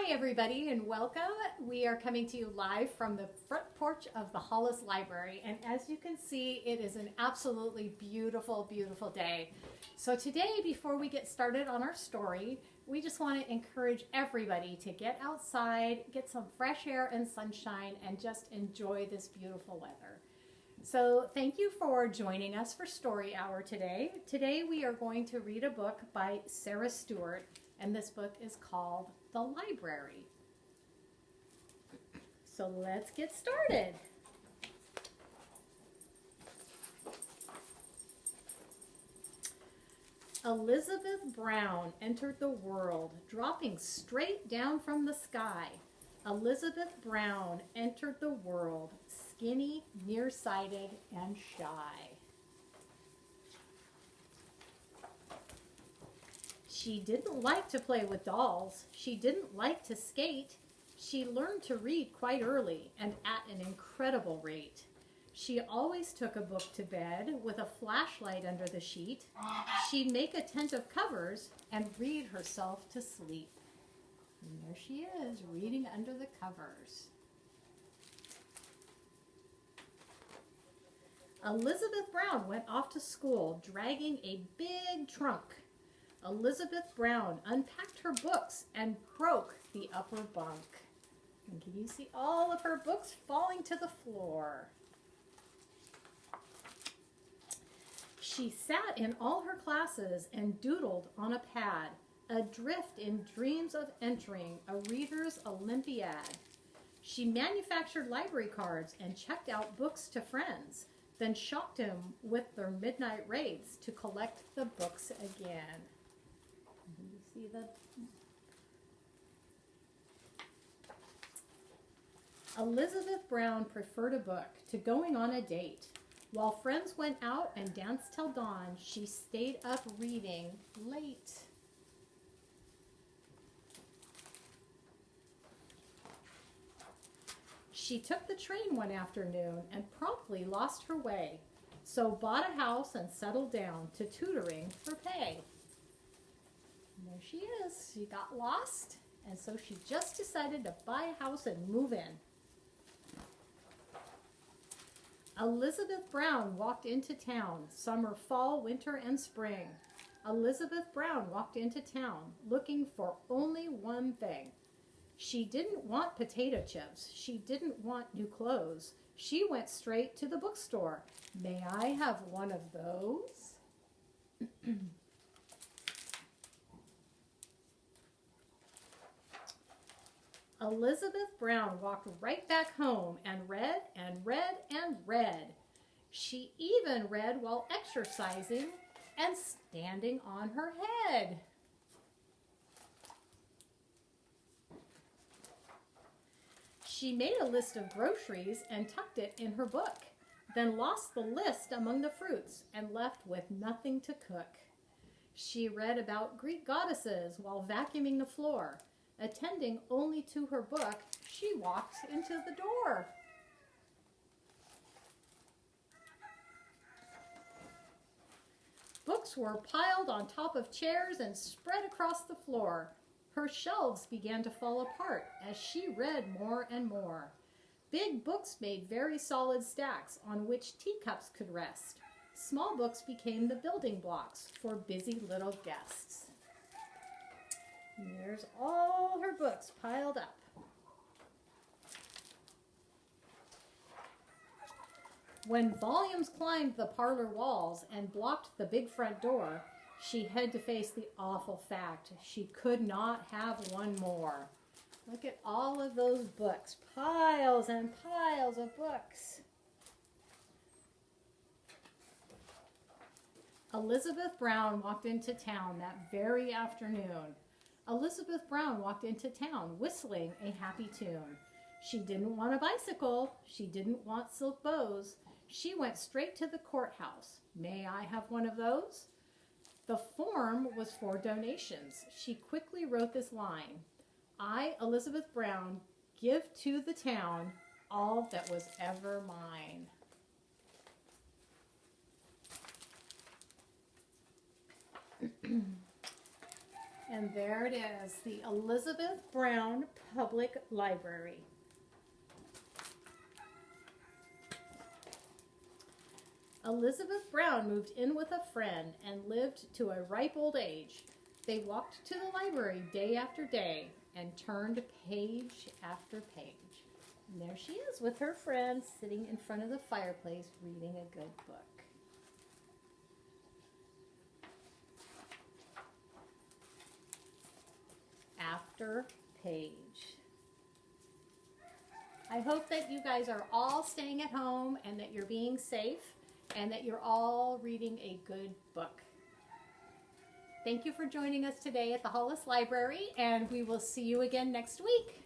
Hi everybody and welcome. We are coming to you live from the front porch of the Hollis Library, and as you can see, it is an absolutely beautiful, beautiful day. So today, before we get started on our story, we just want to encourage everybody to get outside, get some fresh air and sunshine, and just enjoy this beautiful weather. So thank you for joining us for Story Hour today. Today we are going to read a book by Sarah Stewart, and this book is called The Library. So let's get started. Elizabeth Brown entered the world, dropping straight down from the sky. Elizabeth Brown entered the world, skinny, nearsighted, and shy. She didn't like to play with dolls. She didn't like to skate. She learned to read quite early and at an incredible rate. She always took a book to bed with a flashlight under the sheet. She'd make a tent of covers and read herself to sleep. And there she is, reading under the covers. Elizabeth Brown went off to school, dragging a big trunk. Elizabeth Brown unpacked her books and broke the upper bunk. And can you see all of her books falling to the floor? She sat in all her classes and doodled on a pad, adrift in dreams of entering a reader's Olympiad. She manufactured library cards and checked out books to friends, then shocked them with their midnight raids to collect the books again. You see the... Elizabeth Brown preferred a book to going on a date. While friends went out and danced till dawn, she stayed up reading late. She took the train one afternoon and promptly lost her way, so bought a house and settled down to tutoring for pay. And there she is. She got lost, and so she just decided to buy a house and move in. Elizabeth Brown walked into town, summer, fall, winter, and spring. Elizabeth Brown walked into town looking for only one thing. She didn't want potato chips. She didn't want new clothes. She went straight to the bookstore. May I have one of those? Elizabeth Brown walked right back home and read and read and read. She even read while exercising and standing on her head. She made a list of groceries and tucked it in her book, then lost the list among the fruits and left with nothing to cook. She read about Greek goddesses while vacuuming the floor. Attending only to her book, she walked into the door. Books were piled on top of chairs and spread across the floor. Her shelves began to fall apart as she read more and more. Big books made very solid stacks on which teacups could rest. Small books became the building blocks for busy little guests. And there's all her books piled up. When volumes climbed the parlor walls and blocked the big front door, she had to face the awful fact she could not have one more. Look at all of those books, piles and piles of books. Elizabeth Brown walked into town that very afternoon. Elizabeth Brown walked into town whistling a happy tune. She didn't want a bicycle. She didn't want silk bows. She went straight to the courthouse. May I have one of those? The form was for donations. She quickly wrote this line: I, Elizabeth Brown, give to the town all that was ever mine. And there it is, the Elizabeth Brown Public Library. Elizabeth Brown moved in with a friend and lived to a ripe old age. They walked to the library day after day and turned page after page. And there she is with her friend sitting in front of the fireplace reading a good book. After page. I hope that you guys are all staying at home and that you're being safe and that you're all reading a good book. Thank you for joining us today at the Hollis Library, and we will see you again next week.